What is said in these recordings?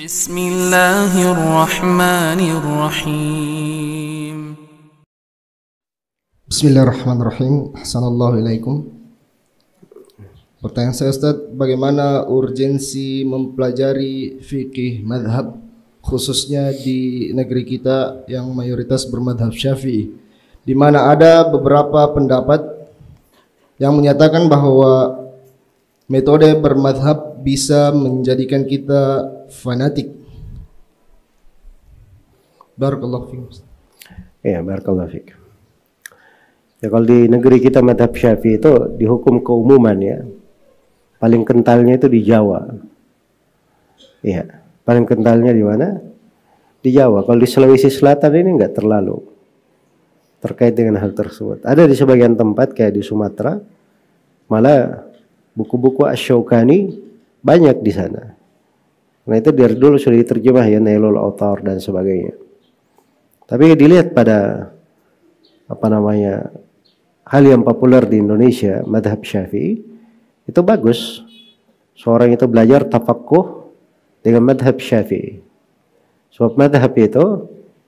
Bismillahirrahmanirrahim. Bismillahirrahmanirrahim. Assalamualaikum. Pertanyaan saya, Ustaz, bagaimana urgensi mempelajari fikih madhab khususnya di negeri kita yang mayoritas bermadhab Syafi'i, di mana ada beberapa pendapat yang menyatakan bahwa metode bermadhab bisa menjadikan kita fanatik. Barakallahu fiikum. Ya, barakallahu fiik. Ya, kalau di negeri kita madhab Syafi'i itu dihukum keumuman ya. Paling kentalnya itu di Jawa. Iya, paling kentalnya di mana? Di Jawa. Kalau di Sulawesi Selatan ini enggak terlalu terkait dengan hal tersebut. Ada di sebagian tempat kayak di Sumatera, malah buku-buku Asy-Syaukani banyak di sana. Nah itu dari dulu sudah diterjemah ya, Nailul Autar dan sebagainya. Tapi dilihat pada hal yang populer di Indonesia, madhab Syafi'i, itu bagus. Seorang itu belajar tafaqquh dengan madhab Syafi'i. Sebab madhab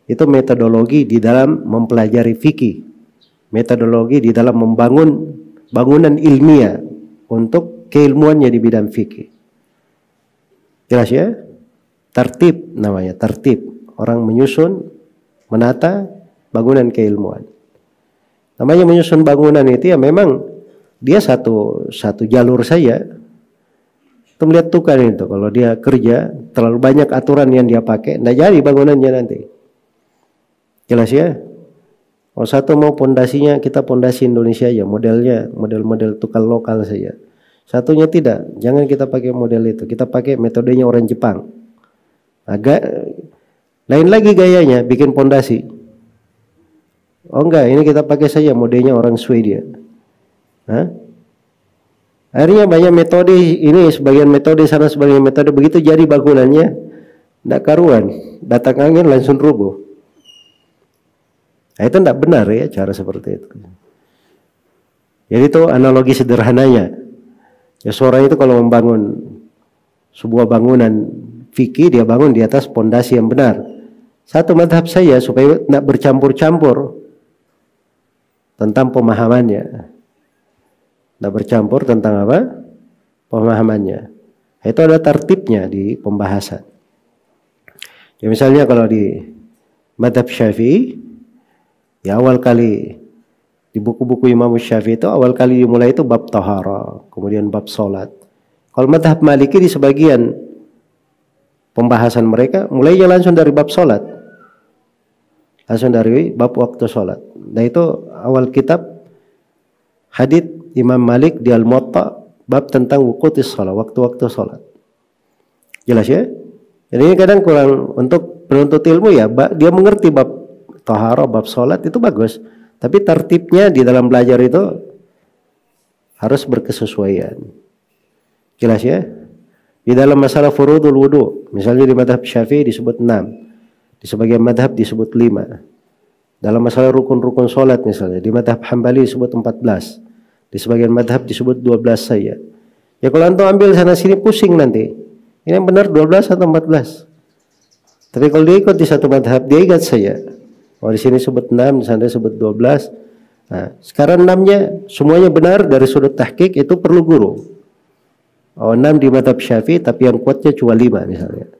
itu metodologi di dalam mempelajari fikih, metodologi di dalam membangun bangunan ilmiah untuk keilmuannya di bidang fikih. Jelas ya? Tertib namanya, tertib. Orang menyusun, menata bangunan keilmuan. Namanya menyusun bangunan itu ya memang dia satu jalur saja. Itu melihat tukang itu, kalau dia kerja terlalu banyak aturan yang dia pakai, tidak jadi bangunannya nanti. Jelas ya? Kalau satu mau pondasinya, kita pondasi Indonesia aja, modelnya model tukang lokal saja. Satunya tidak, jangan kita pakai model itu, kita pakai metodenya orang Jepang. Agak lain lagi gayanya, bikin pondasi. Oh enggak, ini kita pakai saja modelnya orang Swedia. Akhirnya banyak metode ini, sebagian metode sana, sebagian metode begitu, jadi bangunannya tidak karuan, datang angin langsung rubuh. Nah, itu tidak benar ya cara seperti itu. Jadi itu analogi sederhananya. Ya, seorang itu kalau membangun sebuah bangunan fikih, dia bangun di atas pondasi yang benar. Satu madhab saya supaya tidak bercampur-campur tentang pemahamannya. Tidak bercampur tentang apa? Pemahamannya. Itu ada tertibnya di pembahasan. Ya, misalnya kalau di madhab Syafi'i, ya awal kali di buku-buku Imam Syafi'i itu awal kali dimulai itu bab tahara, kemudian bab solat. Kalau madhab Maliki di sebagian pembahasan mereka mulainya langsung dari bab solat, langsung dari bab waktu solat. Nah itu awal kitab hadits Imam Malik di Al-Muwatta, bab tentang wuqutis shalah, waktu-waktu salat. Jelas ya? Jadi ini kadang kurang untuk penuntut ilmu ya, dia mengerti bab taharah, bab salat itu bagus, tapi tertibnya di dalam belajar itu harus berkesesuaian. Jelas ya? Di dalam masalah furudul wudu, misalnya di madhab Syafi'i disebut 6, di sebagian madhab disebut 5. Dalam masalah rukun-rukun salat misalnya, di madhab Hambali disebut 14. Di sebagian madhab disebut 12 saja. Ya kalau antum ambil sana sini pusing nanti. Ini yang benar 12 atau 14. Tapi kalau dia ikut di satu madhab, dia ingat saja. Oh di sini sebut 6, di sana sebut 12. Nah, sekarang 6-nya semuanya benar dari sudut tahqiq, itu perlu guru. Oh 6 di madhab Syafi'i, tapi yang kuatnya cuma 5 misalnya.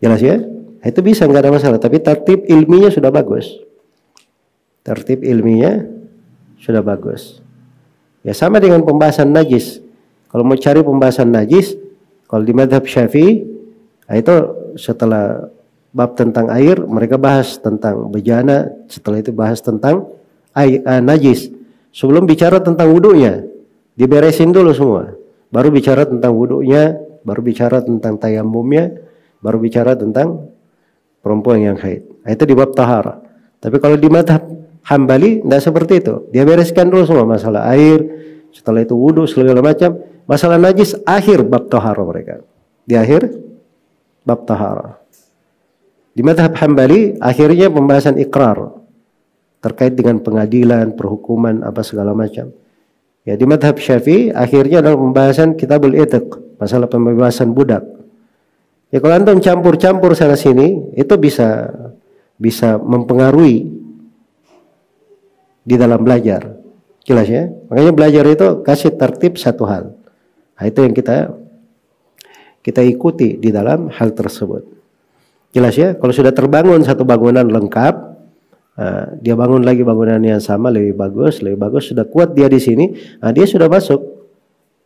Jelas ya? Itu bisa, nggak ada masalah. Tapi tertib ilminya sudah bagus. Tertib ilminya sudah bagus. Ya sama dengan pembahasan najis. Kalau mau cari pembahasan najis, kalau di madhab Syafi'i, itu setelah bab tentang air, mereka bahas tentang bejana, setelah itu bahas tentang najis. Sebelum bicara tentang wudunya, diberesin dulu semua. Baru bicara tentang wudunya, baru bicara tentang tayamumnya, baru bicara tentang perempuan yang haid. Itu di bab tahara. Tapi kalau di madhab Hambali tidak seperti itu. Dia bereskan dulu semua masalah air, setelah itu wudu segala macam. Masalah najis akhir bab tahara mereka. Di akhir bab tahara. Di madhab Hambali akhirnya pembahasan ikrar terkait dengan pengadilan, perhukuman apa segala macam. Ya di madhab Syafi'i akhirnya adalah pembahasan kitabul itiq, masalah pembebasan budak. Ya kalau antum campur-campur sana sini, itu bisa mempengaruhi di dalam belajar. Jelas ya? Makanya belajar itu kasih tertib satu hal. Nah, itu yang kita ikuti di dalam hal tersebut. Jelas ya? Kalau sudah terbangun satu bangunan lengkap, dia bangun lagi bangunan yang sama lebih bagus, sudah kuat dia di sini, dia sudah masuk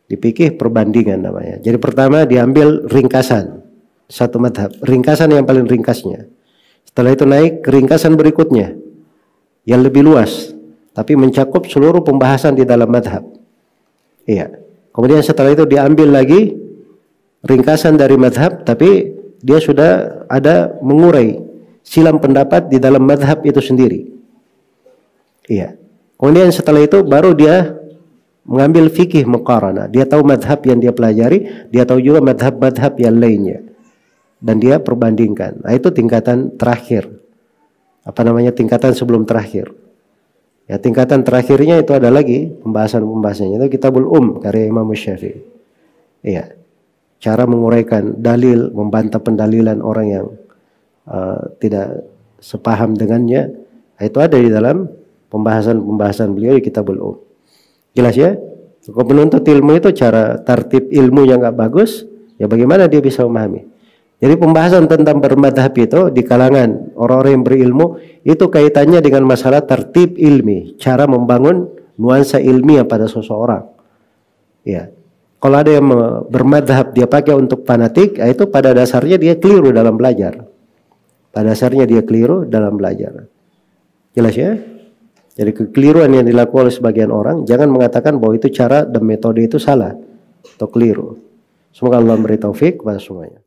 di fikih perbandingan namanya. Jadi pertama diambil ringkasan satu madhab, ringkasan yang paling ringkasnya. Setelah itu naik ke ringkasan berikutnya yang lebih luas, tapi mencakup seluruh pembahasan di dalam madhab. Iya. Kemudian setelah itu diambil lagi ringkasan dari madhab, tapi dia sudah ada mengurai silam pendapat di dalam madhab itu sendiri. Iya. Kemudian setelah itu baru dia mengambil fikih muqarana. Dia tahu madhab yang dia pelajari, dia tahu juga madhab-madhab yang lainnya, dan dia perbandingkan. Nah, itu tingkatan terakhir. Apa namanya, tingkatan sebelum terakhir. Ya, tingkatan terakhirnya itu ada lagi pembahasannya. Itu Kitabul karya Imam Syafi'i. Iya. Cara menguraikan dalil, membantah pendalilan orang yang tidak sepaham dengannya. Itu ada di dalam pembahasan beliau di Kitabul Jelas ya? Kalau penuntut ilmu itu cara tertib ilmu yang nggak bagus, ya bagaimana dia bisa memahami? Jadi pembahasan tentang bermadhab itu di kalangan orang-orang yang berilmu itu kaitannya dengan masalah tertib ilmi, cara membangun nuansa ilmiah pada seseorang. Ya, kalau ada yang bermadhab dia pakai untuk fanatik, itu pada dasarnya dia keliru dalam belajar. Pada dasarnya dia keliru dalam belajar. Jelas ya? Jadi kekeliruan yang dilakukan oleh sebagian orang, jangan mengatakan bahwa itu cara dan metode itu salah atau keliru. Semoga Allah memberi taufik kepada semuanya.